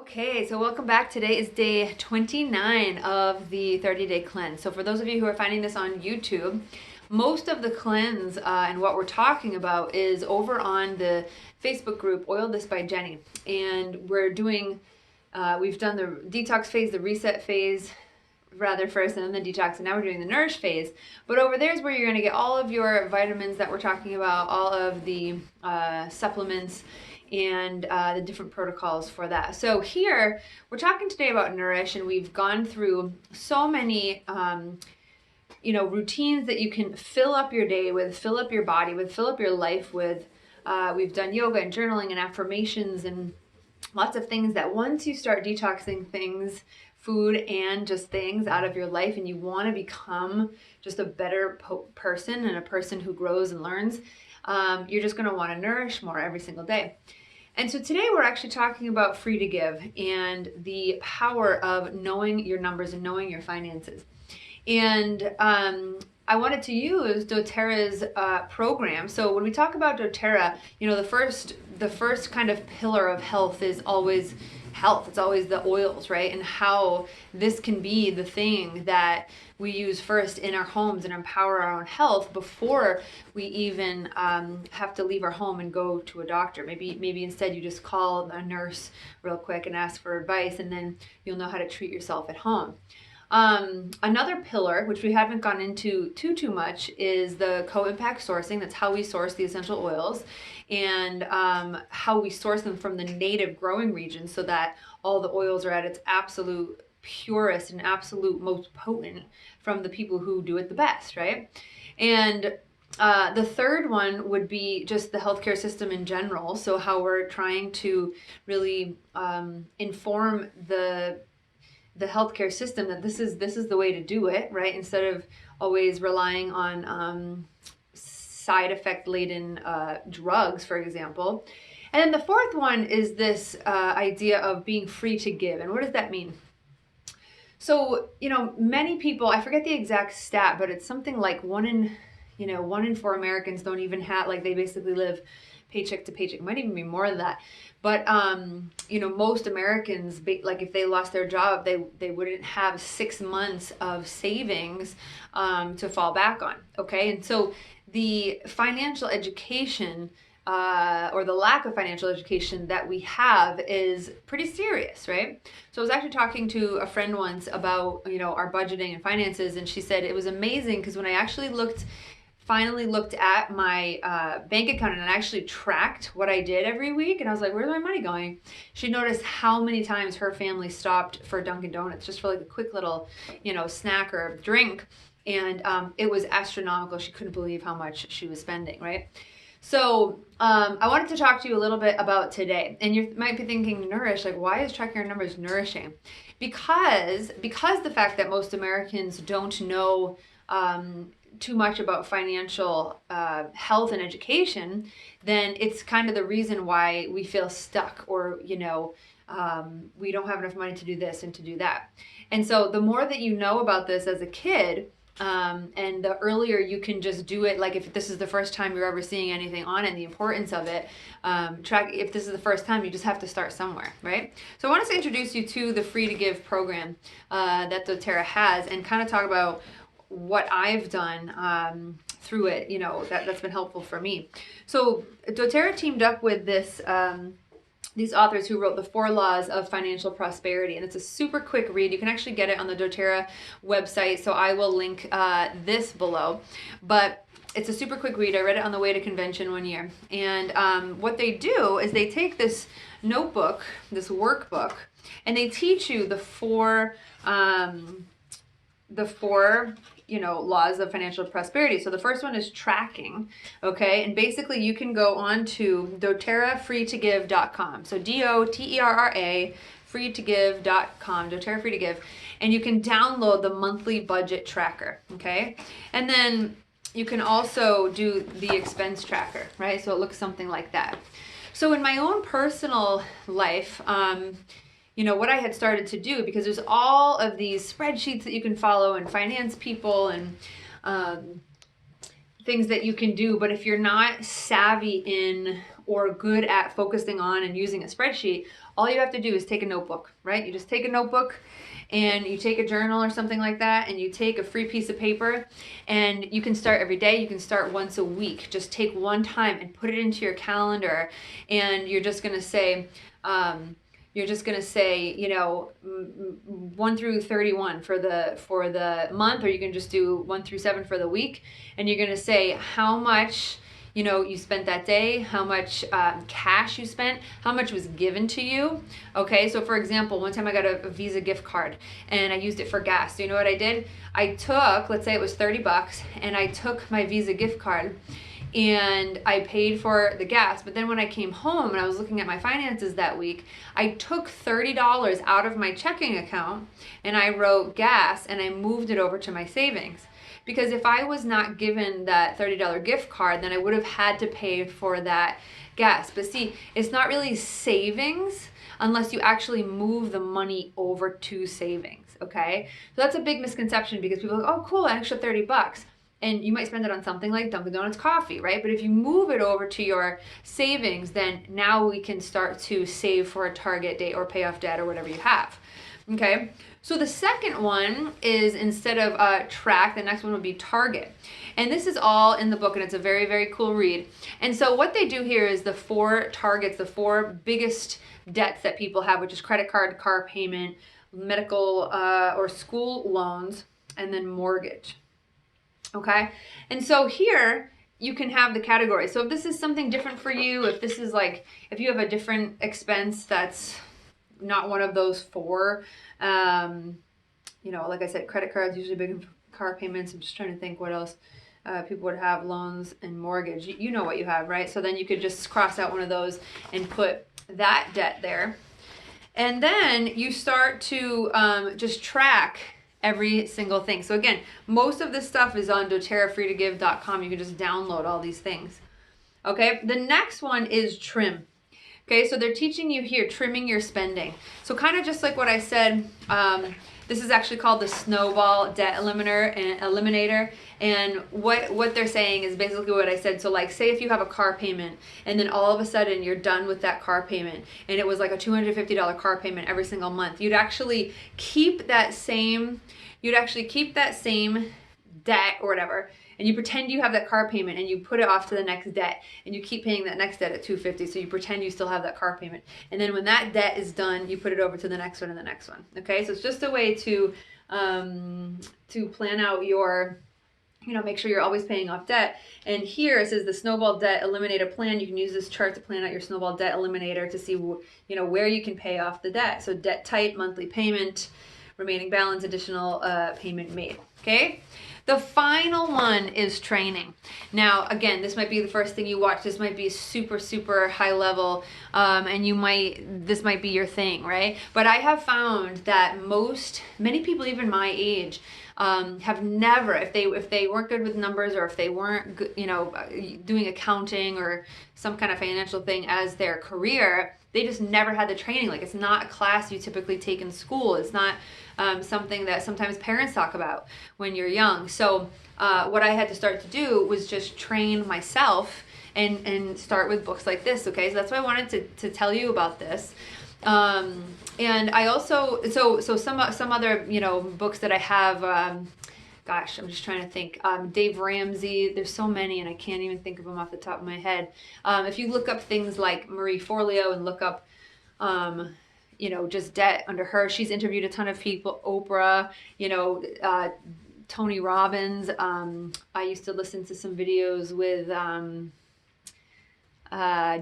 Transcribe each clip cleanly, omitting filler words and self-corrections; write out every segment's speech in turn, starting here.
Okay, so welcome back. Today is day 29 of the 30-day cleanse. So for those of you who are finding this on YouTube, most of the cleanse and what we're talking about is over on the Facebook group, Oil This by Jenny. And we're doing, we've done the detox phase, the reset phase, rather first, and then the detox, and now we're doing the nourish phase. But over there is where you're going to get all of your vitamins that we're talking about, all of the supplements, and the different protocols for that. So here, we're talking today about Nourish, and we've gone through so many routines that you can fill up your day with, fill up your body with, fill up your life with. We've done yoga and journaling and affirmations and lots of things that once you start detoxing things, food and just things out of your life, and you want to become just a better person and a person who grows and learns, you're just going to want to nourish more every single day. And so today we're actually talking about free to give and the power of knowing your numbers and knowing your finances. And I wanted to use doTERRA's program. So when we talk about doTERRA, the first kind of pillar of health is always health. It's always the oils, right? And how this can be the thing that we use first in our homes and empower our own health before we even have to leave our home and go to a doctor. Maybe instead you just call a nurse real quick and ask for advice, and then you'll know how to treat yourself at home. Another pillar, which we haven't gone into too much, is the co-impact sourcing. That's how we source the essential oils, and how we source them from the native growing region so that all the oils are at its absolute purest and absolute most potent from the people who do it the best, right? And the third one would be just the healthcare system in general. So how we're trying to really inform the healthcare system that this is the way to do it, right? Instead of always relying on side effect laden drugs, for example. And then the fourth one is this idea of being free to give. And what does that mean? So, many people, I forget the exact stat, but it's something like one in four Americans don't even have, like, they basically live paycheck to paycheck. It might even be more than that. But, most Americans, like, if they lost their job, they wouldn't have 6 months of savings to fall back on. Okay. And so the financial education or the lack of financial education that we have is pretty serious, right? So I was actually talking to a friend once about, our budgeting and finances, and she said it was amazing because when I actually finally looked at my bank account and I actually tracked what I did every week, and I was like, where's my money going? She noticed how many times her family stopped for Dunkin' Donuts just for like a quick little, snack or drink, and it was astronomical. She couldn't believe how much she was spending, right? So I wanted to talk to you a little bit about today. And you might be thinking, Nourish, like, why is tracking your numbers nourishing? Because the fact that most Americans don't know too much about financial health and education, then it's kind of the reason why we feel stuck, or we don't have enough money to do this and to do that. And so the more that you know about this as a kid, and the earlier you can just do it, like if this is the first time you're ever seeing anything on it and the importance of it, if this is the first time, you just have to start somewhere, right? So I want to introduce you to the Free to Give program that doTERRA has, and kind of talk about what I've done through it, that's been helpful for me. So doTERRA teamed up with these authors who wrote the 4 Laws of Financial Prosperity, and it's a super quick read. You can actually get it on the doTERRA website, so I will link this below. But it's a super quick read. I read it on the way to convention one year, and what they do is they take this notebook, this workbook, and they teach you the four laws of financial prosperity. So the first one is tracking, okay? And basically you can go on to doTERRAfreetogive.com. So DOTERRA freetogive.com, doTERRA Free to Give, and you can download the monthly budget tracker, okay? And then you can also do the expense tracker, right? So it looks something like that. So in my own personal life, what I had started to do, because there's all of these spreadsheets that you can follow and finance people and things that you can do, but if you're not savvy in or good at focusing on and using a spreadsheet, all you have to do is take a notebook, right? You just take a notebook and you take a journal or something like that, and you take a free piece of paper, and you can start every day. You can start once a week. Just take one time and put it into your calendar, and you're just gonna say, you know, 1 through 31 for the month, or you can just do 1 through 7 for the week, and you're gonna say how much, you know, you spent that day, how much cash you spent, how much was given to you. Okay, so for example, one time I got a Visa gift card and I used it for gas. So you know what I did? I took, let's say it was $30, and I took my Visa gift card and I paid for the gas. But then when I came home and I was looking at my finances that week, I took $30 out of my checking account and I wrote gas and I moved it over to my savings. Because if I was not given that $30 gift card, then I would have had to pay for that gas. But see, it's not really savings unless you actually move the money over to savings, okay? So that's a big misconception, because people are like, oh cool, an extra $30. And you might spend it on something like Dunkin' Donuts coffee, right? But if you move it over to your savings, then now we can start to save for a target date or pay off debt or whatever you have, okay? So the second one is, instead of track, the next one would be target. And this is all in the book, and it's a very, very cool read. And so what they do here is the 4 targets, the 4 biggest debts that people have, which is credit card, car payment, medical or school loans, and then mortgage. Okay? And so here you can have the categories. So if this is something different for you, if this is like, if you have a different expense that's not one of those 4, you know, like I said, credit cards, usually big car payments. I'm just trying to think what else people would have, loans and mortgage. You know what you have, right? So then you could just cross out one of those and put that debt there. And then you start to just track every single thing. So again, most of this stuff is on doTERRAfreetogive.com. You can just download all these things. Okay, the next one is trim. Okay, so they're teaching you here, trimming your spending. So kind of just like what I said, this is actually called the snowball debt eliminator. And what they're saying is basically what I said. So like, say if you have a car payment and then all of a sudden you're done with that car payment and it was like a $250 car payment every single month, you'd actually keep that same debt or whatever, and you pretend you have that car payment and you put it off to the next debt and you keep paying that next debt at $250, so you pretend you still have that car payment, and then when that debt is done, you put it over to the next one and the next one. Okay, so it's just a way to plan out your, you know, make sure you're always paying off debt. And here it says the snowball debt eliminator plan. You can use this chart to plan out your snowball debt eliminator to see, you know, where you can pay off the debt. So debt type, monthly payment, remaining balance, additional payment made. Okay. The final one is training. Now, again, this might be the first thing you watch. This might be super, super high level, and this might be your thing, right? But I have found that many people, even my age, have never, if they weren't good with numbers, or if they weren't good, you know, doing accounting or some kind of financial thing as their career, they just never had the training. Like, it's not a class you typically take in school. It's not something that sometimes parents talk about when you're young. So what I had to start to do was just train myself and start with books like this. Okay, so that's why I wanted to tell you about this. And I also, so some other, you know, books that I have, gosh, I'm just trying to think. Dave Ramsey, there's so many and I can't even think of them off the top of my head. If you look up things like Marie Forleo and look up, you know, just debt under her, she's interviewed a ton of people, Oprah, you know, Tony Robbins. I used to listen to some videos with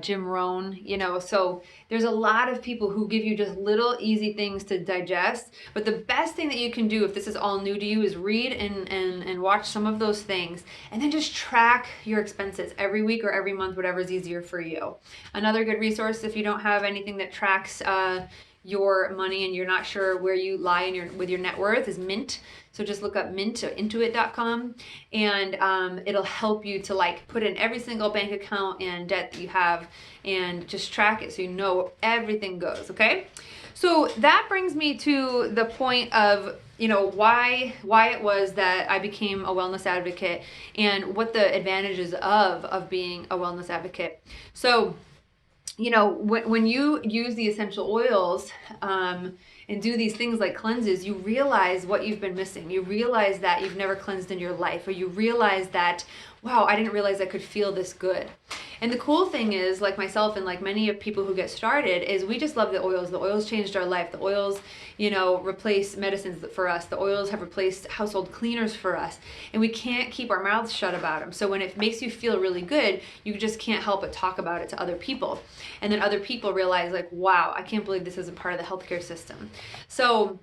Jim Rohn, you know, so there's a lot of people who give you just little easy things to digest. But the best thing that you can do if this is all new to you is read and watch some of those things, and then just track your expenses every week or every month, whatever's easier for you. Another good resource, if you don't have anything that tracks your money and you're not sure where you lie with your net worth, is Mint. So just look up Mint or intuit.com, and it'll help you to like put in every single bank account and debt that you have and just track it so you know where everything goes, okay? So that brings me to the point of, you know, why it was that I became a wellness advocate and what the advantages of being a wellness advocate. So you know, when you use the essential oils and do these things like cleanses, you realize what you've been missing. You realize that you've never cleansed in your life, or you realize that, wow, I didn't realize I could feel this good. And the cool thing is, like myself and like many of people who get started, is we just love the oils. The oils changed our life. The oils, you know, replace medicines for us. The oils have replaced household cleaners for us. And we can't keep our mouths shut about them. So when it makes you feel really good, you just can't help but talk about it to other people. And then other people realize, like, wow, I can't believe this isn't part of the healthcare system. So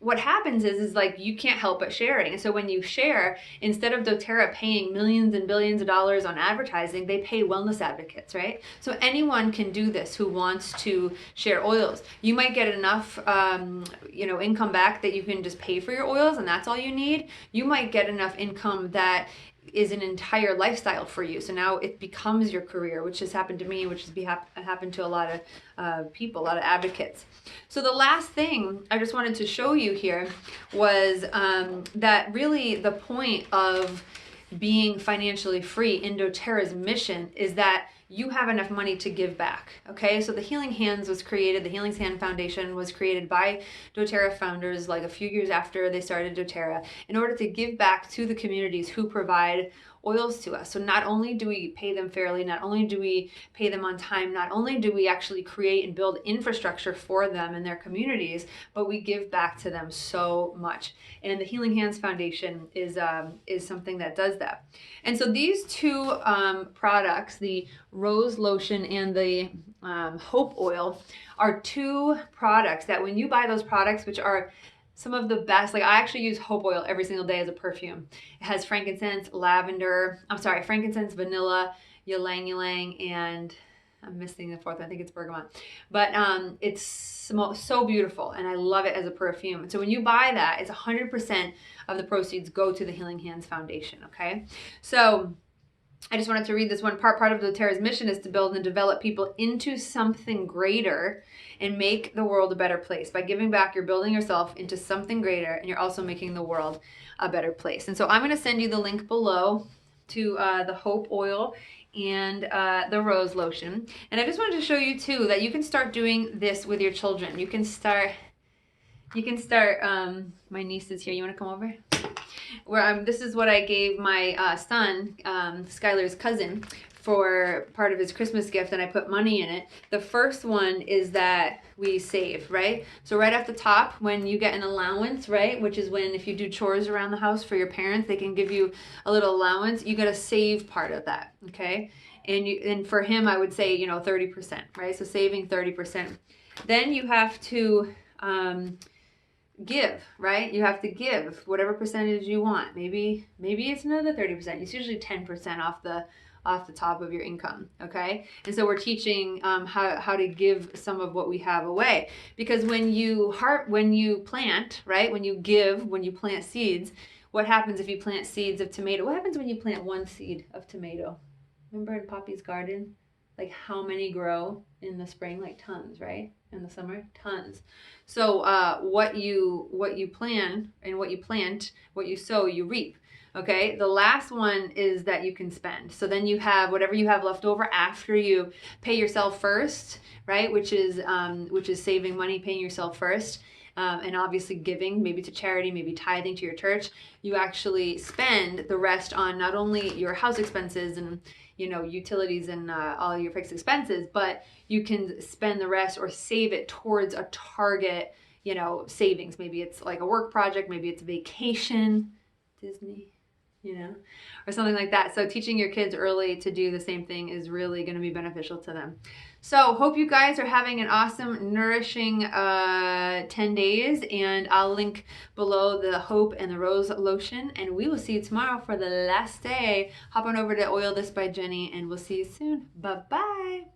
what happens is like you can't help but sharing. And so when you share, instead of doTERRA paying millions and billions of dollars on advertising, they pay wellness advocates, right? So anyone can do this who wants to share oils. You might get enough, you know, income back that you can just pay for your oils, and that's all you need. You might get enough income that is an entire lifestyle for you. So now it becomes your career, which has happened to me, which has happened to a lot of people, a lot of advocates. So the last thing I just wanted to show you here was that really the point of being financially free in doTERRA's mission is that you have enough money to give back. Okay, so the Healing Hands was created, the Healing Hand Foundation was created by doTERRA founders like a few years after they started doTERRA in order to give back to the communities who provide oils to us. So not only do we pay them fairly, not only do we pay them on time, not only do we actually create and build infrastructure for them and their communities, but we give back to them so much. And the Healing Hands Foundation is something that does that. And so these two products, the Rose Lotion and the Hope Oil, are two products that when you buy those products, which are some of the best, like I actually use Hope Oil every single day as a perfume. It has frankincense, frankincense, vanilla, ylang ylang, and I'm missing the fourth. I think it's bergamot. But it's so beautiful, and I love it as a perfume. And so when you buy that, it's 100% of the proceeds go to the Healing Hands Foundation, okay? So I just wanted to read this one part. Part of doTERRA's mission is to build and develop people into something greater and make the world a better place. By giving back, you're building yourself into something greater, and you're also making the world a better place. And so I'm going to send you the link below to the Hope Oil and the Rose Lotion. And I just wanted to show you too that you can start doing this with your children. You can start, my niece is here. You want to come over? This is what I gave my son, Skylar's cousin, for part of his Christmas gift, and I put money in it. The first one is that we save, right? So right off the top, when you get an allowance, right, which is when if you do chores around the house for your parents, they can give you a little allowance. You got to save part of that, okay? And for him, I would say, 30%, right? So saving 30%. Then you have to give, right? You have to give whatever percentage you want. Maybe it's another 30%. It's usually 10% off the top of your income, okay? And so we're teaching how to give some of what we have away, because when you plant, right? When you plant seeds, what happens if you plant seeds of tomato? What happens when you plant one seed of tomato? Remember in Poppy's garden, like how many grow in the spring? Like tons, right? In the summer, tons. So what you plan and what you plant, what you sow, you reap. Okay, the last one is that you can spend. So then you have whatever you have left over after you pay yourself first, right? Which is saving money, paying yourself first, and obviously giving, maybe to charity, maybe tithing to your church. You actually spend the rest on not only your house expenses and utilities and all your fixed expenses, but you can spend the rest or save it towards a target, savings. Maybe it's like a work project, maybe it's a vacation, Disney, or something like that. So teaching your kids early to do the same thing is really going to be beneficial to them. So hope you guys are having an awesome, nourishing 10 days, and I'll link below the Hope and the Rose Lotion, and we will see you tomorrow for the last day. Hop on over to Oil This by Jenny, and we'll see you soon. Bye-bye.